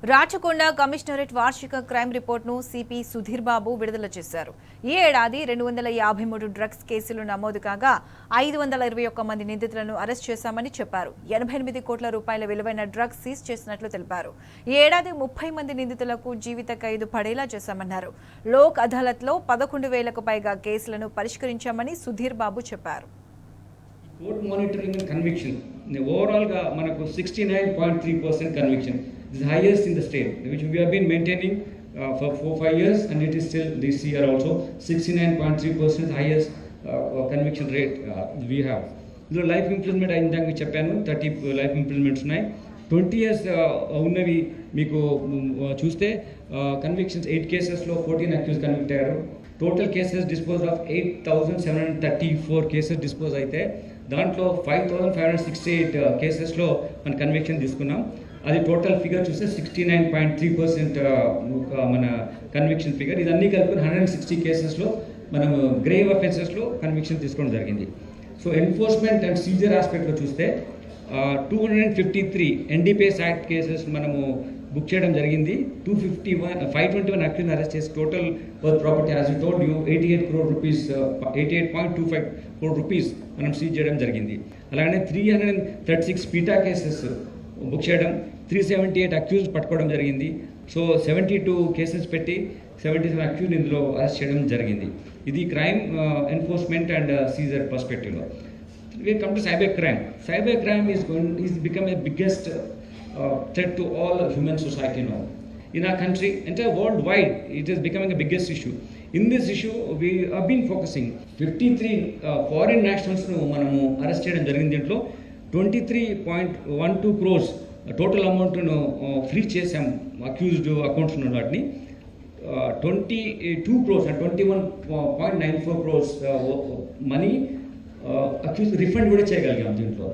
Rachakonda commissionerate వార్షిక crime రిపోర్ట్ను CP Sudheer Babu విడుదల చేశారు. ఈ ఏడాది 253 డ్రగ్స్ కేసులు నమోదు కాగా 521 మంది నిందితులను అరెస్ట్ చేశామని చెప్పారు. 88 కోట్ల రూపాయల విలువైన డ్రగ్స్ సీజ్ చేసినట్లు తెలిపారు. ఈ ఏడాది 30 మంది నిందితులకు జీవిత ఖైదు పడేలా చేశామన్నారు. లోక్ అదాలత్లో 11,000కు పైగా కేసులను పరిష్కరించామని సుధీర్ బాబు చెప్పారు. కోర్ట్ మానిటరింగ్ అండ్ కన్విక్షన్ ఓవరాల్గా మనకు 69.3% conviction. This is highest in the state, which we have been maintaining for 4-5 years, and it is still this year also 69.3% highest conviction rate we have. ఇందులో లైఫ్ ఇంప్లిమెంట్ అయిందాక చెప్పాను, 30 life implements ఉన్నాయి. 20 years ఉన్నవి మీకు చూస్తే convictions 8 కేసెస్లో 14 accuse convict అయ్యారు. Total cases dispose of 8,734 cases dispose అయితే దాంట్లో 5,568 కేసెస్లో మన కన్విక్షన్ తీసుకున్నాం. అది టోటల్ ఫిగర్ చూస్తే 69.3% మన కన్విక్షన్ ఫిగర్. ఇదన్నీ కలుపుకొని 160 కేసెస్లో మనం గ్రేవ్ అఫెన్సెస్లో కన్విక్షన్ తీసుకోవడం జరిగింది. సో ఎన్ఫోర్స్మెంట్ అండ్ సీజర్ ఆస్పెక్ట్లో చూస్తే 253 ఎన్డీపీఎస్ యాక్ట్ కేసెస్ మనము బుక్ చేయడం జరిగింది. 521 అక్యూజ్ అరెస్ట్ చేసి total worth property as you told you 88 crore rupees 88.25 crore rupees మనం సీజ్ చేయడం జరిగింది. అలాగే 336 పీటా కేసెస్ బుక్ చేయడం, 378 అక్యూజ్ పట్టుకోవడం జరిగింది. సో 72 కేసెస్ పెట్టి 77 అక్యూజ్ ఇందులో అరెస్ట్ చేయడం జరిగింది. ఇది క్రైమ్ ఎన్ఫోర్స్మెంట్ అండ్ సీజర్ పర్స్పెక్టివ్లో. We come to cyber crime. Cyber crime is become a biggest threat to all human society now. In our country, entire worldwide, it is becoming a biggest issue. In this issue, we have been focusing 53 foreign nationals nu manamu arrest cheyadam jarigindi. Dintlo 23.12 crores total amount nu free chesam accused accounts nu vatni 22 crores and 21.94 crores money accuse refund కూడా చేయగలిగాం దీంట్లో.